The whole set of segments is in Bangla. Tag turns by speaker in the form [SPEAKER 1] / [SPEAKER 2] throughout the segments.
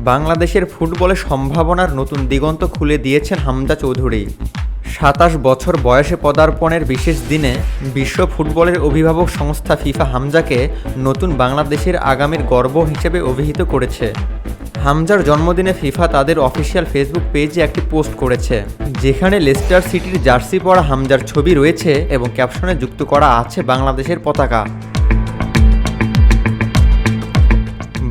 [SPEAKER 1] বাংলাদেশের ফুটবলে সম্ভাবনার নতুন দিগন্ত খুলে দিয়েছেন হামজা চৌধুরী। ২৭ বছর বয়সে পদার্পণের বিশেষ দিনে বিশ্ব ফুটবলের অভিভাবক সংস্থা ফিফা হামজাকে নতুন বাংলাদেশের আগামীর গর্ব হিসেবে অভিহিত করেছে। হামজার জন্মদিনে ফিফা তাদের অফিসিয়াল ফেসবুক পেজে একটি পোস্ট করেছে, যেখানে লেস্টার সিটির জার্সি পরা হামজার ছবি রয়েছে এবং ক্যাপশনে যুক্ত করা আছে বাংলাদেশের পতাকা।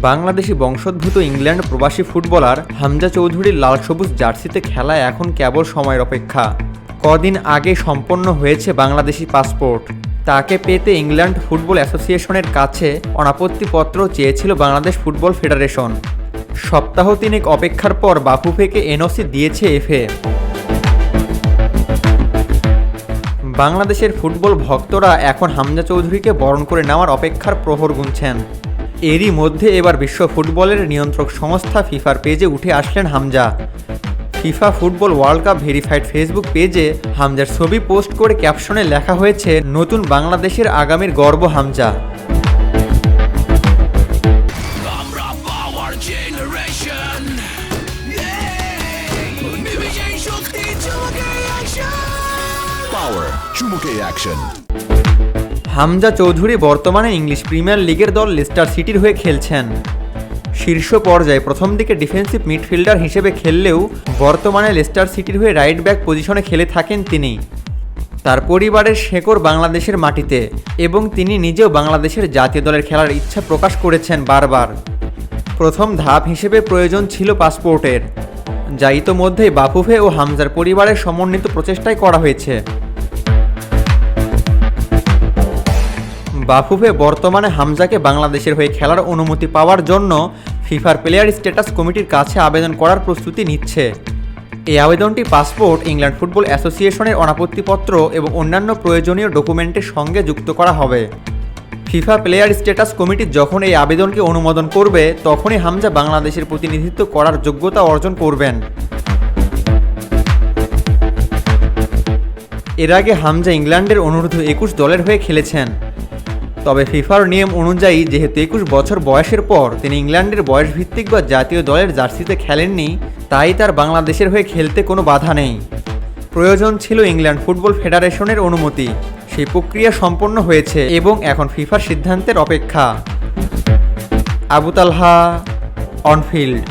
[SPEAKER 1] বাংলাদেশি বংশোদ্ভূত ইংল্যান্ড প্রবাসী ফুটবলার হামজা চৌধুরীর লাল সবুজ জার্সিতে খেলা এখন কেবল সময়ের অপেক্ষা। কদিন আগে সম্পন্ন হয়েছে বাংলাদেশি পাসপোর্ট। তাকে পেতে ইংল্যান্ড ফুটবল অ্যাসোসিয়েশনের কাছে অনাপত্তিপত্র চেয়েছিল বাংলাদেশ ফুটবল ফেডারেশন। সপ্তাহ তিনেক অপেক্ষার পর বাফুফেকে এনওসি দিয়েছে এফএ। বাংলাদেশের ফুটবল ভক্তরা এখন হামজা চৌধুরীকে বরণ করে নেওয়ার অপেক্ষার প্রহর গুনছেন। এরই মধ্যে এবার বিশ্ব ফুটবলের নিয়ন্ত্রক সংস্থা ফিফার পেজে উঠে আসলেন Hamza. FIFA football world cup verified Facebook পেজে হামজার ছবি পোস্ট করে ক্যাপশনে লেখা হয়েছে, নতুন বাংলাদেশের আগামীর গর্ব হামজা। হামজা চৌধুরী বর্তমানে ইংলিশ প্রিমিয়ার লিগের দল লেস্টার সিটির হয়ে খেলছেন। শীর্ষ পর্যায়ে প্রথম দিকে ডিফেন্সিভ মিডফিল্ডার হিসেবে খেললেও বর্তমানে লেস্টার সিটির হয়ে রাইট ব্যাক পজিশনে খেলে থাকেন তিনি। তার পরিবারের শেকড় বাংলাদেশের মাটিতে এবং তিনি নিজেও বাংলাদেশের জাতীয় দলের খেলার ইচ্ছা প্রকাশ করেছেন বারবার। প্রথম ধাপ হিসেবে প্রয়োজন ছিল পাসপোর্টের, যা ইতোমধ্যেই বাফুফে ও হামজার পরিবারের সমন্বিত প্রচেষ্টায় করা হয়েছে। বাফুফে বর্তমানে হামজাকে বাংলাদেশের হয়ে খেলার অনুমতি পাওয়ার জন্য ফিফার প্লেয়ার স্ট্যাটাস কমিটির কাছে আবেদন করার প্রস্তুতি নিচ্ছে। এই আবেদনটি পাসপোর্ট, ইংল্যান্ড ফুটবল অ্যাসোসিয়েশনের অনাপত্তিপত্র এবং অন্যান্য প্রয়োজনীয় ডকুমেন্টের সঙ্গে যুক্ত করা হবে। ফিফা প্লেয়ার স্ট্যাটাস কমিটি যখন এই আবেদনকে অনুমোদন করবে, তখনই হামজা বাংলাদেশের প্রতিনিধিত্ব করার যোগ্যতা অর্জন করবেন। এর আগে হামজা ইংল্যান্ডের অনূর্ধ্ব-21 দলের হয়ে খেলেছেন। তবে ফিফার নিয়ম অনুযায়ী যেহেতু 21 বছর বয়সের পর তিনি ইংল্যান্ডের বয়সভিত্তিক বা জাতীয় দলের জার্সিতে খেলেননি, তাই তার বাংলাদেশের হয়ে খেলতে কোনো বাধা নেই। প্রয়োজন ছিল ইংল্যান্ড ফুটবল ফেডারেশনের অনুমতি। সেই প্রক্রিয়া সম্পন্ন হয়েছে এবং এখন ফিফার সিদ্ধান্তের অপেক্ষা। আবু তালহা, অনফিল্ড।